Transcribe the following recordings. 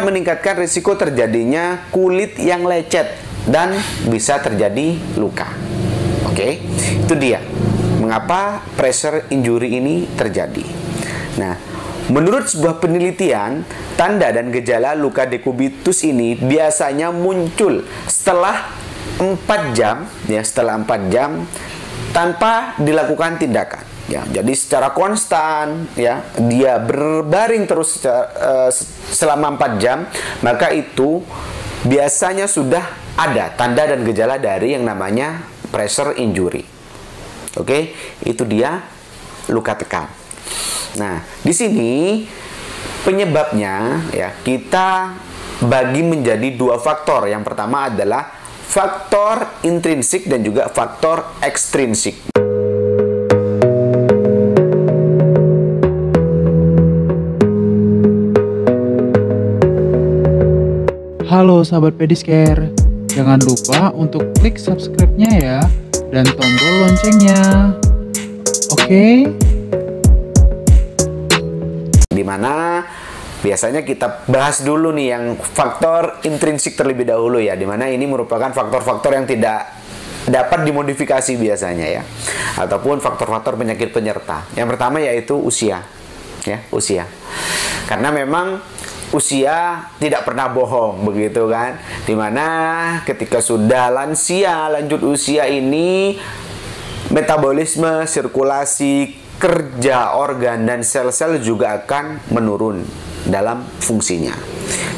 meningkatkan risiko terjadinya kulit yang lecet dan bisa terjadi luka. Oke, itu dia mengapa pressure injury ini terjadi. Nah, menurut sebuah penelitian, tanda dan gejala luka dekubitus ini biasanya muncul setelah 4 jam, ya, setelah 4 jam tanpa dilakukan tindakan. Ya, jadi secara konstan, ya, dia berbaring terus selama 4 jam, maka itu biasanya sudah ada tanda dan gejala dari yang namanya pressure injury. Oke, itu dia luka tekan. Nah, di sini penyebabnya, ya, kita bagi menjadi 2 faktor. Yang pertama adalah faktor intrinsik dan juga faktor ekstrinsik. Halo sahabat Pedicure, jangan lupa untuk klik subscribe-nya ya, dan tombol loncengnya. Oke? Dimana biasanya kita bahas dulu nih yang faktor intrinsik terlebih dahulu, ya, dimana ini merupakan faktor-faktor yang tidak dapat dimodifikasi biasanya, ya, ataupun faktor-faktor penyakit penyerta. Yang pertama yaitu usia, ya, usia. Karena memang usia tidak pernah bohong, begitu kan? Dimana ketika sudah lansia, lanjut usia ini, metabolisme, sirkulasi, kerja organ dan sel-sel juga akan menurun dalam fungsinya.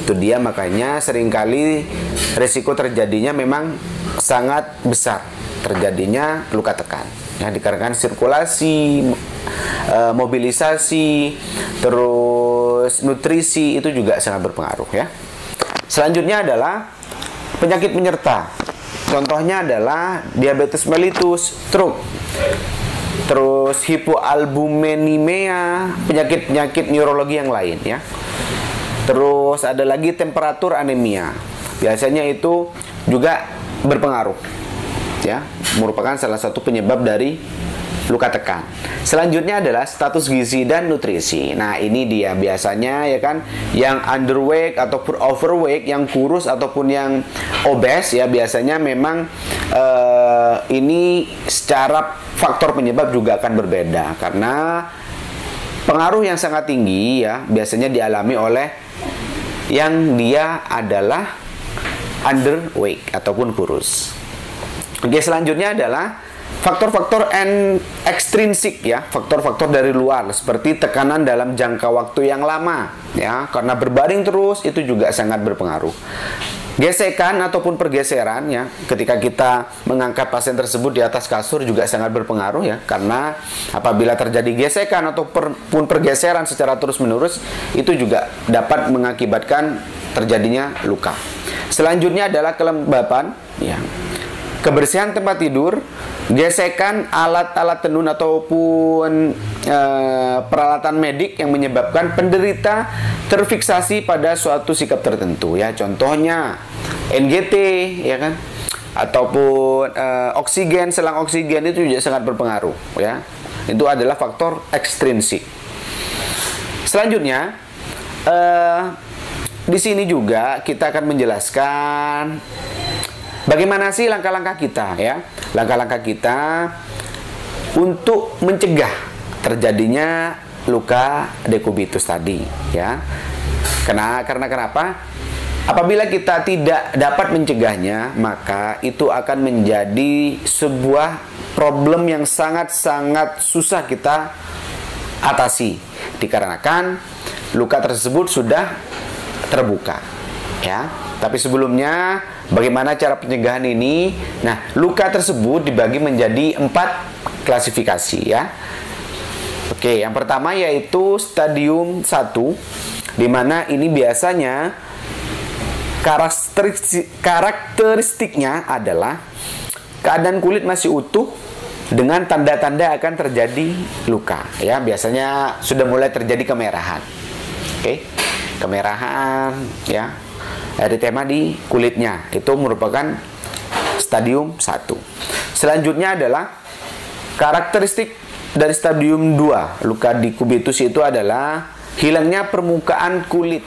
Itu dia makanya seringkali risiko terjadinya memang sangat besar terjadinya luka tekan, ya, dikarenakan sirkulasi, mobilisasi, terus nutrisi itu juga sangat berpengaruh, ya. Selanjutnya adalah penyakit penyerta. Contohnya adalah diabetes mellitus, stroke, terus hipoalbuminemia, penyakit-penyakit neurologi yang lain, ya. Terus ada lagi temperatur anemia. Biasanya itu juga berpengaruh, ya, merupakan salah satu penyebab dari luka tekan. Selanjutnya adalah status gizi dan nutrisi. Nah, ini dia biasanya, ya kan, yang underweight ataupun overweight, yang kurus ataupun yang obes, ya, biasanya memang ini secara faktor penyebab juga akan berbeda karena pengaruh yang sangat tinggi, ya, biasanya dialami oleh yang dia adalah underweight ataupun kurus. Oke, selanjutnya adalah faktor-faktor ekstrinsik, ya, faktor-faktor dari luar seperti tekanan dalam jangka waktu yang lama, ya, karena berbaring terus itu juga sangat berpengaruh. Gesekan ataupun pergeseran, ya, ketika kita mengangkat pasien tersebut di atas kasur juga sangat berpengaruh, ya, karena apabila terjadi gesekan ataupun pergeseran secara terus-menerus itu juga dapat mengakibatkan terjadinya luka. Selanjutnya adalah kelembapan, ya, kebersihan tempat tidur, gesekan alat-alat tenun ataupun peralatan medik yang menyebabkan penderita terfiksasi pada suatu sikap tertentu, ya, contohnya NGT, ya kan, ataupun oksigen, selang oksigen itu juga sangat berpengaruh, ya. Itu adalah faktor ekstrinsik. Selanjutnya di sini juga kita akan menjelaskan bagaimana sih langkah-langkah kita, ya, langkah-langkah kita untuk mencegah terjadinya luka dekubitus tadi, ya. Karena kenapa? Apabila kita tidak dapat mencegahnya, maka itu akan menjadi sebuah problem yang sangat-sangat susah kita atasi dikarenakan luka tersebut sudah terbuka, ya. Tapi sebelumnya, bagaimana cara pencegahan ini? Nah, luka tersebut dibagi menjadi 4 klasifikasi, ya. Oke, yang pertama yaitu stadium 1, di mana ini biasanya karakteristiknya adalah keadaan kulit masih utuh dengan tanda-tanda akan terjadi luka, ya. Biasanya sudah mulai terjadi kemerahan. Oke, kemerahan, ya, eritema di kulitnya, itu merupakan stadium 1. Selanjutnya adalah karakteristik dari stadium 2 luka dekubitus itu adalah hilangnya permukaan kulit